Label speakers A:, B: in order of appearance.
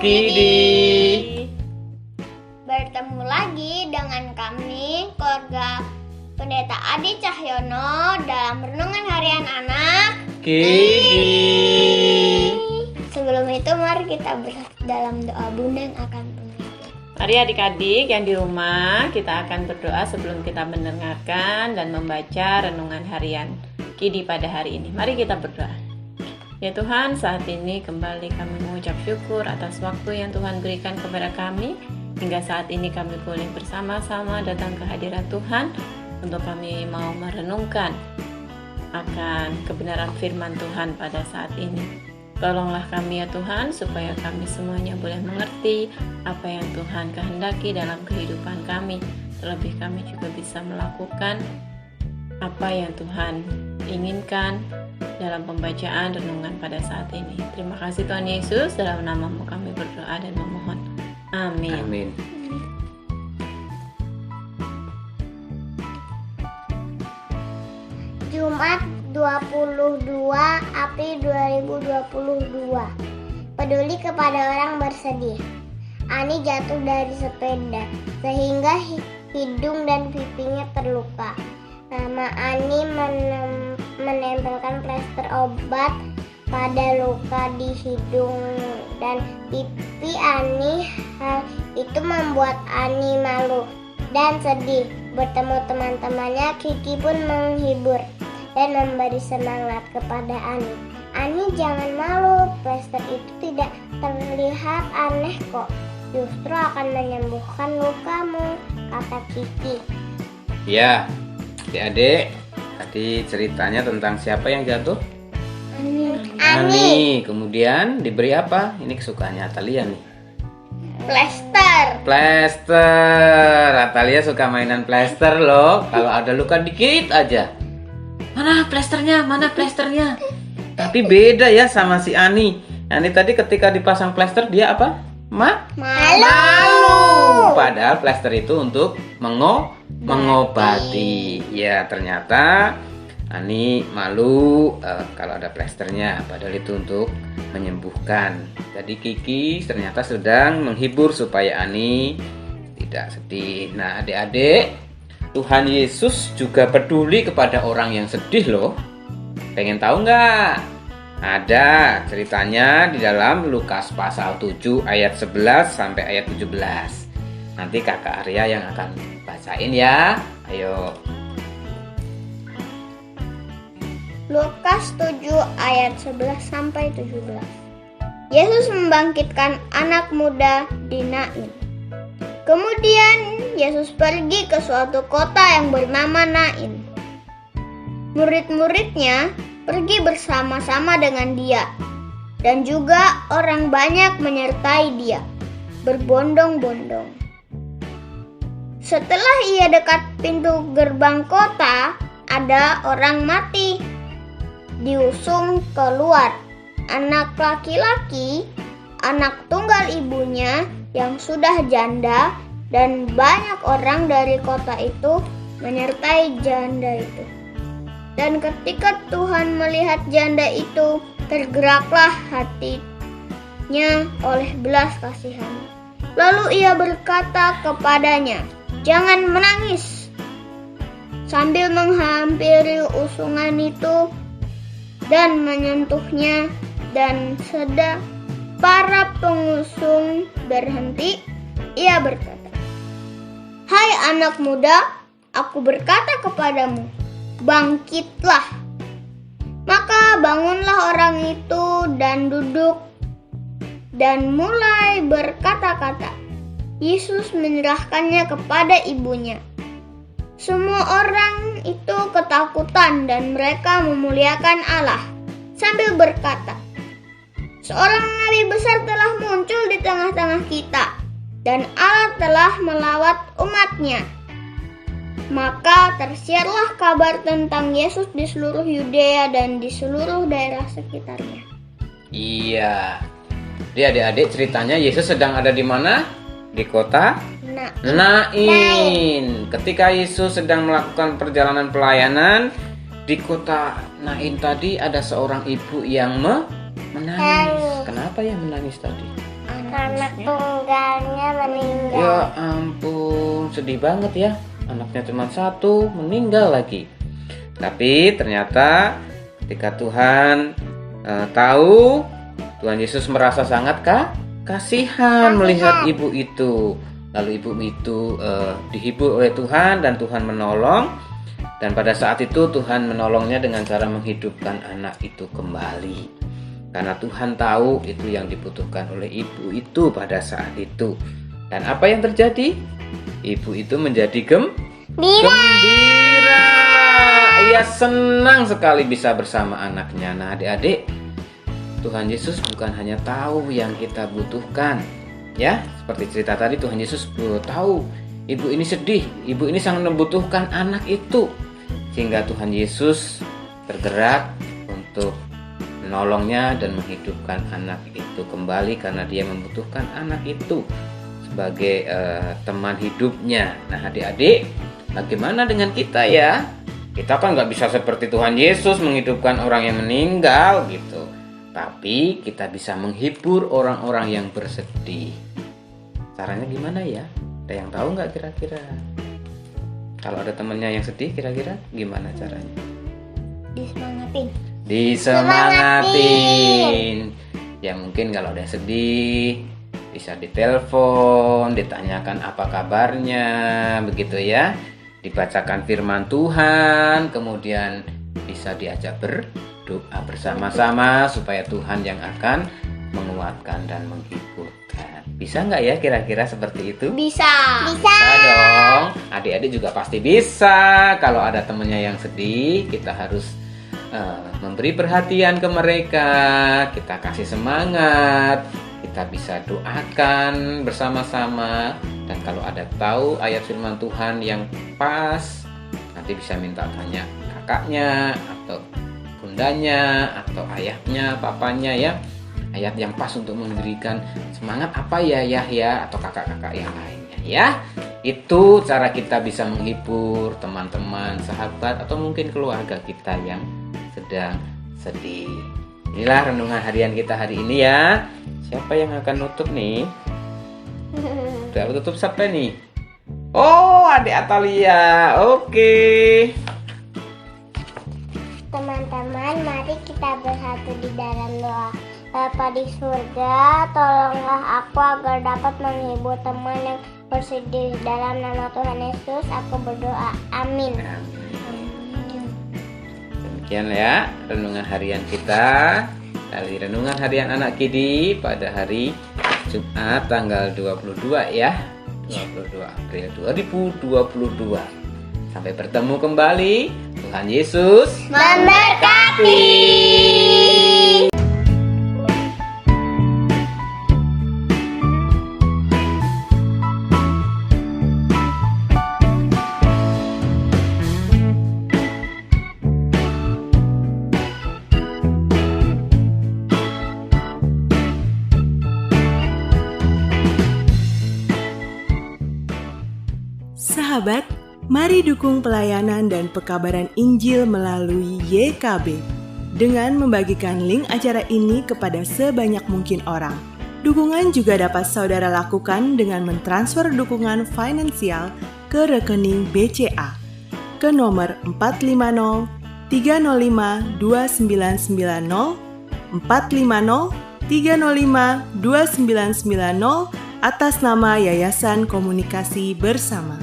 A: Kidi.
B: Bertemu lagi dengan kami, keluarga Pendeta Adi Cahyono dalam Renungan Harian Anak
A: Kidi.
B: Sebelum itu mari kita bersatu dalam doa Bunda yang akan memimpin.
A: Mari adik-adik yang di rumah, kita akan berdoa sebelum kita mendengarkan dan membaca Renungan Harian Kidi pada hari ini. Mari kita berdoa. Ya Tuhan, saat ini kembali kami mengucap syukur atas waktu yang Tuhan berikan kepada kami. Hingga saat ini kami boleh bersama-sama datang ke hadirat Tuhan untuk kami mau merenungkan akan kebenaran firman Tuhan pada saat ini. Tolonglah kami ya Tuhan, supaya kami semuanya boleh mengerti apa yang Tuhan kehendaki dalam kehidupan kami. Terlebih kami juga bisa melakukan apa yang Tuhan inginkan dalam pembacaan renungan pada saat ini. Terima kasih Tuhan Yesus, dalam nama-Mu kami berdoa dan memohon. Amin.
C: Amin.
B: Jumat 22 April 2022. Peduli kepada orang bersedih. Ani jatuh dari sepeda sehingga hidung dan pipinya terluka. Mama Ani menempelkan plester obat pada luka di hidung dan pipi Ani. Hal itu membuat Ani malu dan sedih. Bertemu teman-temannya, Kiki pun menghibur dan memberi semangat kepada Ani. Ani, jangan malu, plester itu tidak terlihat aneh kok. Justru akan menyembuhkan lukamu, kata Kiki.
C: Ya, adik-adik, tadi ceritanya tentang siapa yang jatuh? Ani. Kemudian diberi apa? Ini kesukaannya Atalia nih. Plester. Atalia suka mainan plester loh. Kalau ada luka dikit aja. Mana plesternya? Tapi beda ya sama si Ani. Ani tadi ketika dipasang plester dia apa? Malu. Padahal plester itu untuk mengobati. Ya, ternyata Ani malu kalau ada plesternya, padahal itu untuk menyembuhkan. Tadi Kiki ternyata sedang menghibur supaya Ani tidak sedih. Nah, adik-adik, Tuhan Yesus juga peduli kepada orang yang sedih loh. Pengen tahu nggak? Ada ceritanya di dalam Lukas pasal 7 ayat 11 sampai ayat 17. Nanti Kakak Arya yang akan bacain ya. Ayo.
B: Lukas 7 ayat 11 sampai 17. Yesus membangkitkan anak muda di Nain. Kemudian Yesus pergi ke suatu kota yang bernama Nain. Murid-muridnya pergi bersama-sama dengan dia, dan juga orang banyak menyertai dia, berbondong-bondong. Setelah ia dekat pintu gerbang kota, ada orang mati diusung keluar. Anak laki-laki, anak tunggal ibunya yang sudah janda, dan banyak orang dari kota itu menyertai janda itu. Dan ketika Tuhan melihat janda itu, tergeraklah hatinya oleh belas kasihan. Lalu ia berkata kepadanya, "Jangan menangis." Sambil menghampiri usungan itu dan menyentuhnya, dan sedang para pengusung berhenti, ia berkata, "Hai anak muda, aku berkata kepadamu, bangkitlah." Maka bangunlah orang itu dan duduk dan mulai berkata-kata. Yesus menyerahkannya kepada ibunya. Semua orang itu ketakutan dan mereka memuliakan Allah sambil berkata, "Seorang nabi besar telah muncul di tengah-tengah kita, dan Allah telah melawat umat-Nya." Maka tersiarlah kabar tentang Yesus di seluruh Yudea dan di seluruh daerah sekitarnya.
C: Iya. Jadi adik-adik, ceritanya Yesus sedang ada di mana? Di kota Nain. Ketika Yesus sedang melakukan perjalanan pelayanan di kota Nain tadi, ada seorang ibu yang menangis. Kenapa ya menangis tadi?
B: anak tunggalnya meninggal.
C: Ya ampun, sedih banget ya. Anaknya cuma satu, meninggal lagi. Tapi ternyata ketika Tuhan tahu, Tuhan Yesus merasa sangat kasihan melihat ibu itu. Lalu ibu itu dihibur oleh Tuhan dan Tuhan menolong. Dan pada saat itu Tuhan menolongnya dengan cara menghidupkan anak itu kembali. Karena Tuhan tahu itu yang dibutuhkan oleh ibu itu pada saat itu. Dan apa yang terjadi? Ibu itu menjadi gembira. Ia senang sekali bisa bersama anaknya. Nah, adik-adik, Tuhan Yesus bukan hanya tahu yang kita butuhkan. Ya, seperti cerita tadi, Tuhan Yesus tahu ibu ini sedih, ibu ini sangat membutuhkan anak itu. Sehingga Tuhan Yesus tergerak untuk menolongnya dan menghidupkan anak itu kembali karena dia membutuhkan anak itu sebagai teman hidupnya. Nah, adik-adik, bagaimana dengan kita ya? Kita kan nggak bisa seperti Tuhan Yesus menghidupkan orang yang meninggal gitu. Tapi kita bisa menghibur orang-orang yang bersedih. Caranya gimana ya? Ada yang tahu nggak kira-kira? Kalau ada temannya yang sedih, kira-kira gimana caranya? Disemangatin. Ya mungkin kalau ada yang sedih, bisa ditelepon, ditanyakan apa kabarnya, begitu ya. Dibacakan firman Tuhan, kemudian bisa diajak berdoa bersama-sama supaya Tuhan yang akan menguatkan dan menghiburkan. Bisa nggak ya kira-kira seperti itu?
B: Bisa.
C: Bisa dong. Adik-adik juga pasti bisa. Kalau ada temannya yang sedih, kita harus memberi perhatian ke mereka. Kita kasih semangat. Kita bisa doakan bersama-sama. Dan kalau ada tahu ayat firman Tuhan yang pas, nanti bisa minta tanya kakaknya atau bundanya atau ayahnya, papanya ya. Ayat yang pas untuk memberikan semangat apa ya atau kakak-kakak yang lainnya ya. Itu cara kita bisa menghibur teman-teman, sahabat atau mungkin keluarga kita yang sedang sedih. Inilah renungan harian kita hari ini ya. Siapa yang akan nutup nih? Udah tutup siapa nih? Oh, Adik Atalia. Oke.
B: Teman-teman, mari kita bersatu di dalam doa. Bapa di surga, tolonglah aku agar dapat menghibur teman yang bersedih. Dalam nama Tuhan Yesus, aku berdoa. Amin.
C: Demikian ya renungan harian kita. Dari renungan harian anak Kidi pada hari Jumat tanggal 22 ya. 22 April 2022. Sampai bertemu kembali. Tuhan Yesus
B: memberkati.
D: Sahabat, mari dukung pelayanan dan pekabaran Injil melalui YKB dengan membagikan link acara ini kepada sebanyak mungkin orang. Dukungan juga dapat saudara lakukan dengan mentransfer dukungan finansial ke rekening BCA ke nomor 450 305 2990 450 305 2990 atas nama Yayasan Komunikasi Bersama.